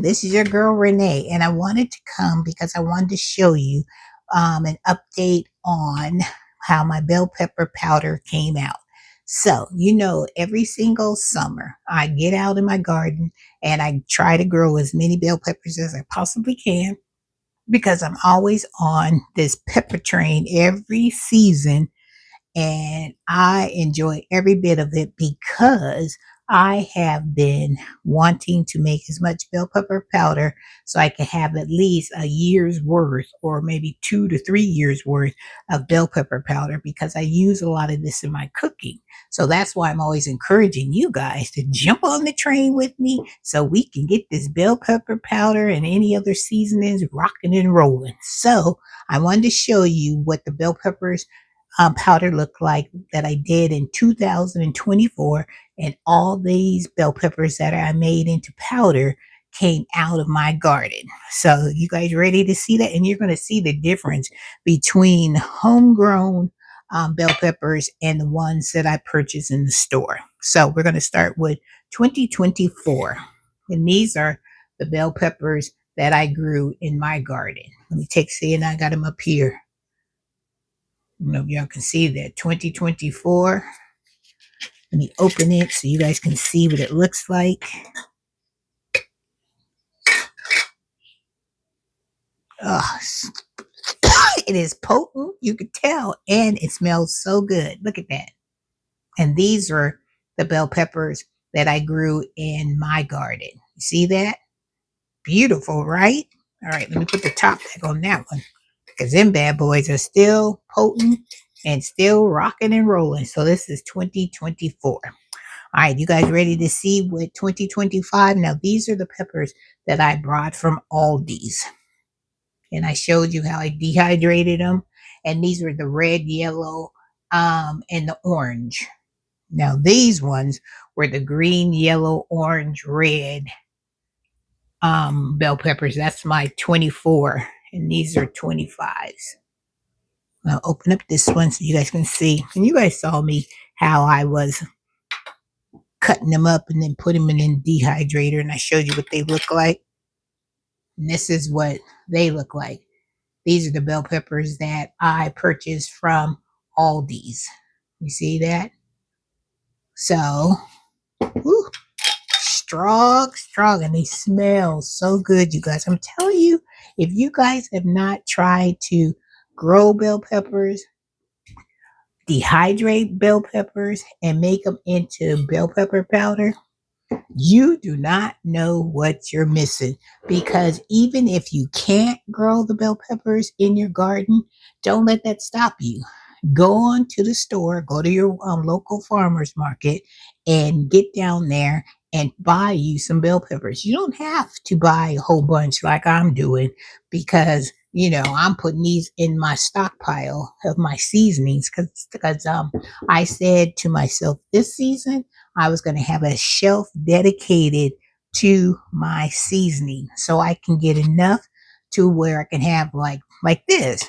morning. This is your girl Renee, and I wanted to come because I wanted to show you an update on how my bell pepper powder came out. So, every single summer I get out in my garden and I try to grow as many bell peppers as I possibly can because I'm always on this pepper train every season, and I enjoy every bit of it because I have been wanting to make as much bell pepper powder so I can have at least a year's worth or maybe 2 to 3 years worth of bell pepper powder because I use a lot of this in my cooking. So that's why I'm always encouraging you guys to jump on the train with me so we can get this bell pepper powder and any other seasonings rocking and rolling. So I wanted to show you what the bell peppers powder looked like that I did in 2024, and all these bell peppers that I made into powder came out of my garden. So you guys ready to see that? And you're going to see the difference between homegrown bell peppers and the ones that I purchased in the store. So we're going to start with 2024, and these are the bell peppers that I grew in my garden. Let me see, and I got them up here. I don't know if y'all can see that 2024. Let me open it so you guys can see what it looks like. Oh, it is potent, you could tell, and it smells so good. Look at that. And these are the bell peppers that I grew in my garden. You see that? Beautiful, right? All right, let me put the top back on that one because them bad boys are still potent and still rocking and rolling. So this is 2024. All right, you guys ready to see what 2025? Now, these are the peppers that I brought from Aldi's. And I showed you how I dehydrated them. And these were the red, yellow, and the orange. Now, these ones were the green, yellow, orange, red bell peppers. That's my 24. And these are 25s. I'll open up this one so you guys can see. And you guys saw me how I was cutting them up and then put them in a dehydrator, and I showed you what they look like. And this is what they look like. These are the bell peppers that I purchased from Aldi's. You see that? So, whew, strong, and they smell so good, you guys. I'm telling you, if you guys have not tried to grow bell peppers, dehydrate bell peppers, and make them into bell pepper powder, you do not know what you're missing, because even if you can't grow the bell peppers in your garden, don't let that stop you. Go on to the store, go to your local farmer's market and get down there and buy you some bell peppers. You don't have to buy a whole bunch like I'm doing because, I'm putting these in my stockpile of my seasonings because I said to myself this season, I was going to have a shelf dedicated to my seasoning so I can get enough to where I can have like this.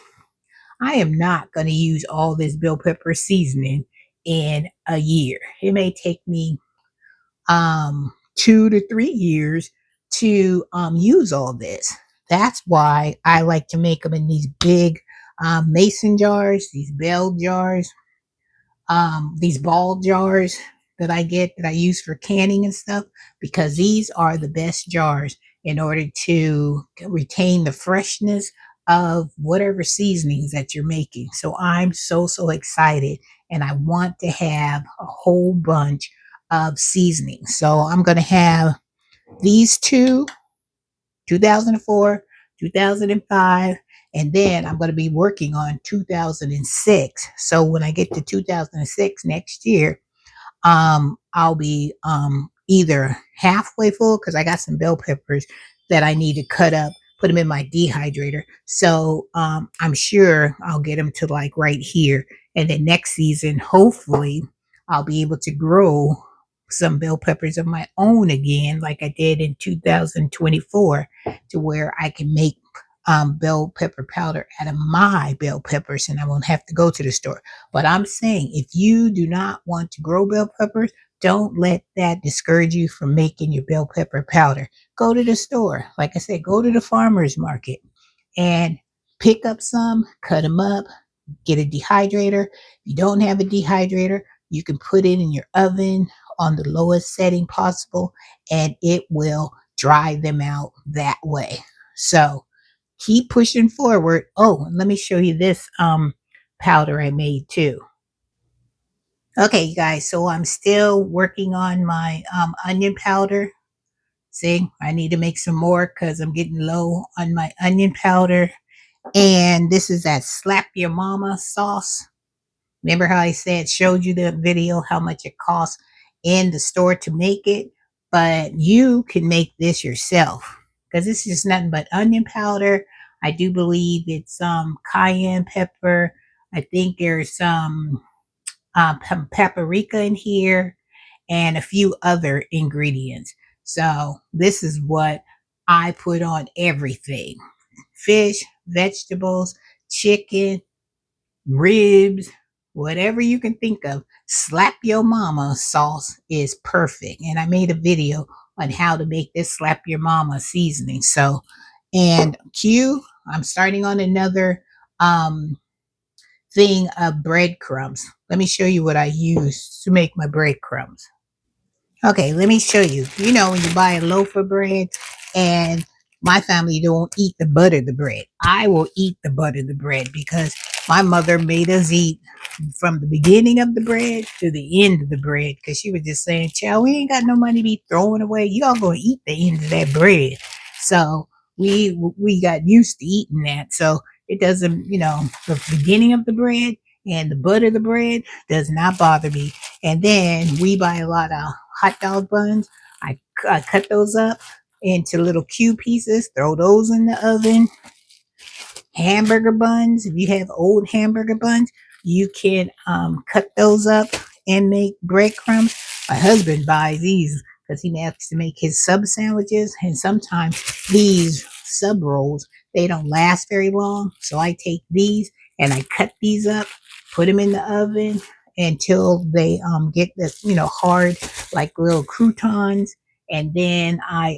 I am not going to use all this bell pepper seasoning in a year. It may take me 2 to 3 years to use all this. That's why I like to make them in these big mason jars, these bell jars, these ball jars that I use for canning and stuff, because these are the best jars in order to retain the freshness of whatever seasonings that you're making. So I'm so excited, and I want to have a whole bunch of seasonings. So I'm going to have these two, 2004, 2005, and then I'm going to be working on 2006. So when I get to 2006 next year, I'll be either halfway full because I got some bell peppers that I need to cut up, put them in my dehydrator. So I'm sure I'll get them to like right here. And then next season, hopefully, I'll be able to grow some bell peppers of my own again, like I did in 2024, to where I can make bell pepper powder out of my bell peppers and I won't have to go to the store. But I'm saying, if you do not want to grow bell peppers, don't let that discourage you from making your bell pepper powder. Go to the store. Like I said, go to the farmer's market and pick up some, cut them up, get a dehydrator. If you don't have a dehydrator, you can put it in your oven on the lowest setting possible and it will dry them out that way. So keep pushing forward. Oh, and let me show you this powder I made too. Okay, you guys, so I'm still working on my onion powder. See, I need to make some more because I'm getting low on my onion powder. And this is that slap your mama sauce. Remember how I said, showed you the video, how much it costs in the store to make it? But you can make this yourself because this is nothing but onion powder. I do believe it's cayenne pepper. I think there's some paprika in here and a few other ingredients. So this is what I put on everything: fish, vegetables, chicken, ribs, whatever you can think of. Slap your mama sauce is perfect. And I made a video on how to make this slap your mama seasoning. So, and I'm starting on another thing of breadcrumbs. Let me show you what I use to make my breadcrumbs. Okay, let me show you. You know, when you buy a loaf of bread, and my family don't eat the butter of the bread. I will eat the butter of the bread because my mother made us eat from the beginning of the bread to the end of the bread because she was just saying, child, we ain't got no money to be throwing away. Y'all gonna eat the end of that bread. So we got used to eating that. So it doesn't, the beginning of the bread and the butter of the bread does not bother me. And then we buy a lot of hot dog buns. I cut those up into little cube pieces, throw those in the oven. Hamburger buns, if you have old hamburger buns, you can cut those up and make breadcrumbs. My husband buys these because he has to make his sub sandwiches, and sometimes these sub rolls, they don't last very long. So I take these and I cut these up, put them in the oven until they get this, hard, like little croutons. And then I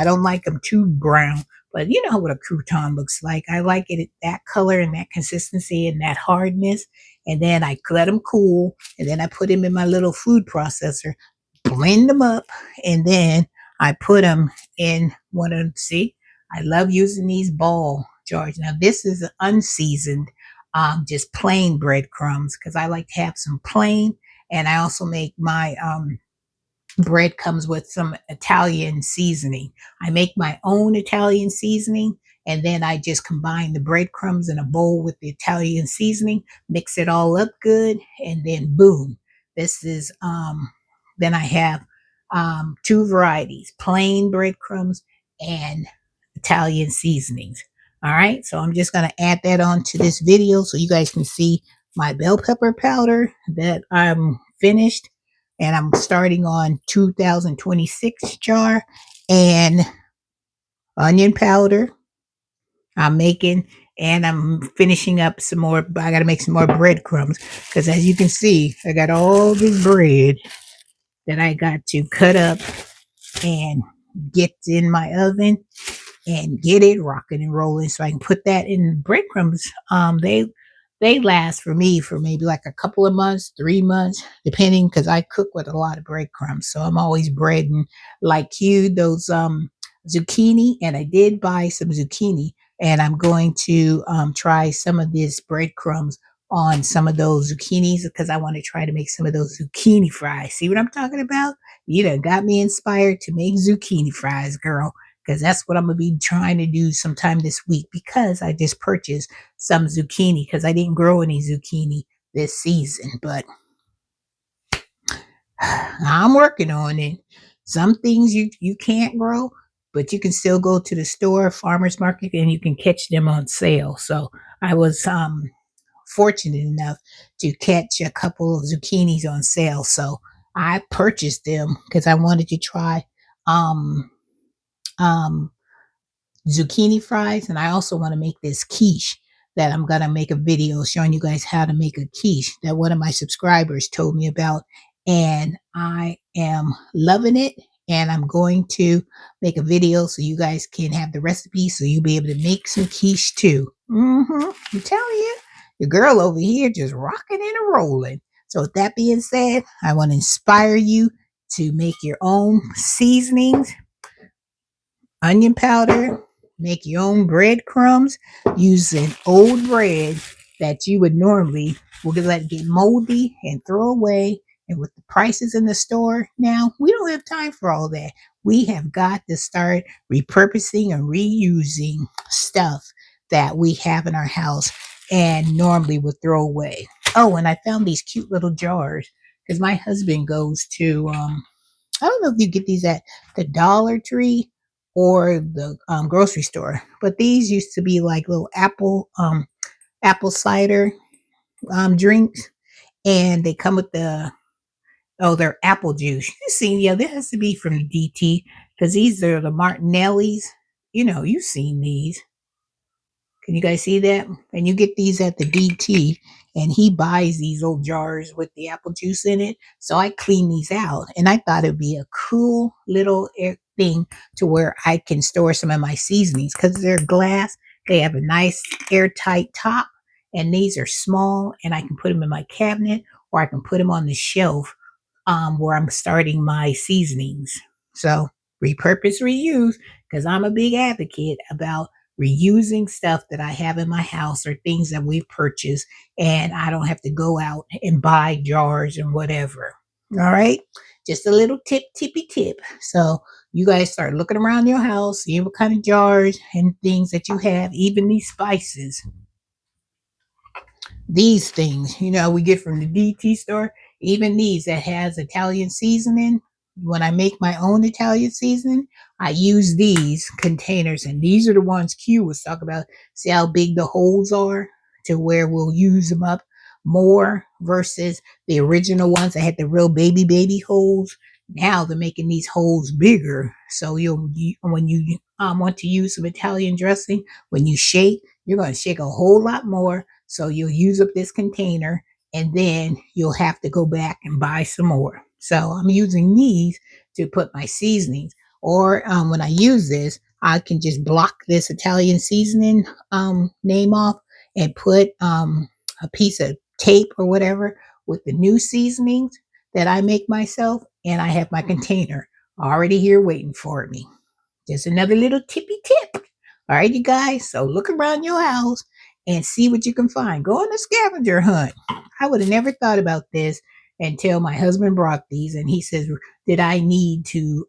don't like them too brown, but you know what a crouton looks like. I like it at that color and that consistency and that hardness. And then I let them cool, and then I put them in my little food processor, blend them up, and then I put them in one of them. See, I love using these ball jars. Now this is unseasoned, just plain breadcrumbs because I like to have some plain. And I also make my bread comes with some Italian seasoning. I make my own Italian seasoning, and then I just combine the breadcrumbs in a bowl with the Italian seasoning, mix it all up good, and then boom. This is then I have two varieties: plain breadcrumbs and Italian seasonings. All right, so I'm just going to add that on to this video so you guys can see my bell pepper powder that I'm finished, and I'm starting on 2026 jar, and onion powder I'm making, and I'm finishing up some more. I got to make some more breadcrumbs because as you can see, I got all this bread that I got to cut up and get in my oven and get it rocking and rolling so I can put that in breadcrumbs. They last for me for maybe like a couple of months, 3 months, depending, because I cook with a lot of breadcrumbs. So I'm always breading like you those zucchini, and I did buy some zucchini, and I'm going to try some of this breadcrumbs on some of those zucchinis because I want to try to make some of those zucchini fries. See what I'm talking about? You done got me inspired to make zucchini fries, girl, because that's what I'm going to be trying to do sometime this week because I just purchased some zucchini because I didn't grow any zucchini this season, but I'm working on it. Some things you can't grow, but you can still go to the store, farmer's market, and you can catch them on sale. So I was fortunate enough to catch a couple of zucchinis on sale. So I purchased them because I wanted to try um um zucchini fries, and I also want to make this quiche that I'm gonna make a video showing you guys how to make a quiche that one of my subscribers told me about, and I am loving it. And I'm going to make a video so you guys can have the recipe so you'll be able to make some quiche too. I'm telling you, your girl over here just rocking and rolling. So with that being said, I want to inspire you to make your own seasonings, onion powder, make your own breadcrumbs using old bread that you would normally would let get moldy and throw away. And with the prices in the store now, we don't have time for all that. We have got to start repurposing and reusing stuff that we have in our house and normally would throw away. Oh, and I found these cute little jars because my husband goes to I don't know if you get these at the Dollar Tree or the grocery store, but these used to be like little apple cider drinks, and they come with they're apple juice. You see, yeah, this has to be from DT because these are the Martinellis. You know, you've seen these. Can you guys see that? And you get these at the DT, and he buys these old jars with the apple juice in it. So I clean these out, and I thought it'd be a cool little thing to where I can store some of my seasonings because they're glass. They have a nice airtight top, and these are small, and I can put them in my cabinet or I can put them on the shelf where I'm starting my seasonings. So repurpose, reuse, because I'm a big advocate about reusing stuff that I have in my house or things that we've purchased, and I don't have to go out and buy jars and whatever. All right. Just a little tippy tip. So you guys start looking around your house, see what kind of jars and things that you have, even these spices, these things, we get from the DT store, even these that has Italian seasoning. When I make my own Italian seasoning, I use these containers, and these are the ones Q was talking about. See how big the holes are to where we'll use them up more versus the original ones that had the real baby holes. Now they're making these holes bigger, so when you want to use some Italian dressing, when you shake, you're going to shake a whole lot more. So you'll use up this container and then you'll have to go back and buy some more. So I'm using these to put my seasonings. Or when I use this, I can just block this Italian seasoning name off and put a piece of tape or whatever with the new seasonings that I make myself. And I have my container already here waiting for me. Just another little tippy tip. All right, you guys. So look around your house and see what you can find. Go on a scavenger hunt. I would have never thought about this until my husband brought these, and he says, "Did I need to?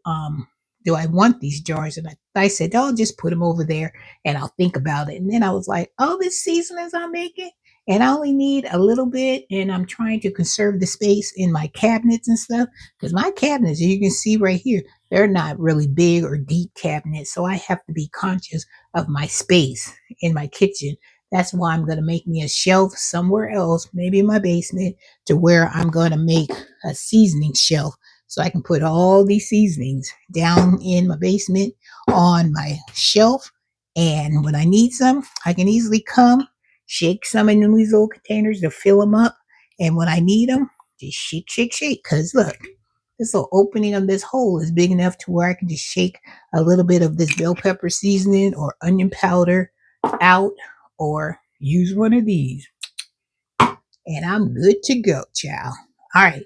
Do I want these jars?" And I said, "Oh, just put them over there, and I'll think about it." And then I was like, "Oh, this seasonings I'm making." And I only need a little bit, and I'm trying to conserve the space in my cabinets and stuff because my cabinets, you can see right here, they're not really big or deep cabinets. So I have to be conscious of my space in my kitchen. That's why I'm going to make me a shelf somewhere else, maybe in my basement, to where I'm going to make a seasoning shelf so I can put all these seasonings down in my basement on my shelf. And when I need some, I can easily come, shake some in these little containers to fill them up. And when I need them, just shake. Because look, this little opening of this hole is big enough to where I can just shake a little bit of this bell pepper seasoning or onion powder out or use one of these. And I'm good to go, child. All right.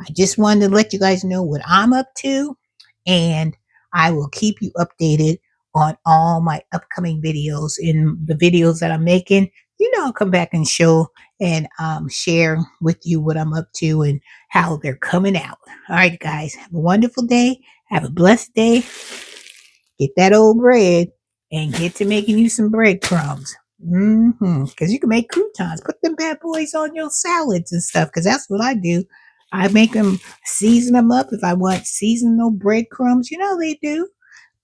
I just wanted to let you guys know what I'm up to, and I will keep you updated on all my upcoming videos. In the videos that I'm making, I'll come back and show and share with you what I'm up to and how they're coming out. All right, guys, have a wonderful day. Have a blessed day. Get that old bread and get to making you some breadcrumbs. Because you can make croutons. Put them bad boys on your salads and stuff. Because that's what I do. I make them, season them up if I want seasonal breadcrumbs. You know they do.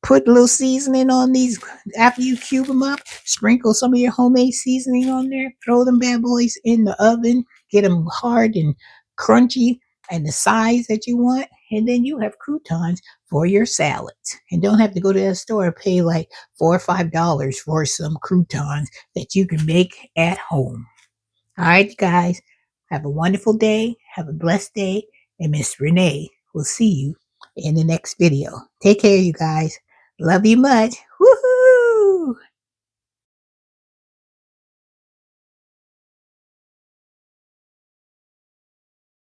Put a little seasoning on these after you cube them up. Sprinkle some of your homemade seasoning on there. Throw them bad boys in the oven. Get them hard and crunchy and the size that you want. And then you have croutons for your salads. And don't have to go to the store and pay like $4 or $5 for some croutons that you can make at home. All right, guys. Have a wonderful day. Have a blessed day. and Miss Renee will see you in the next video. Take care, you guys. Love you much. Woohoo!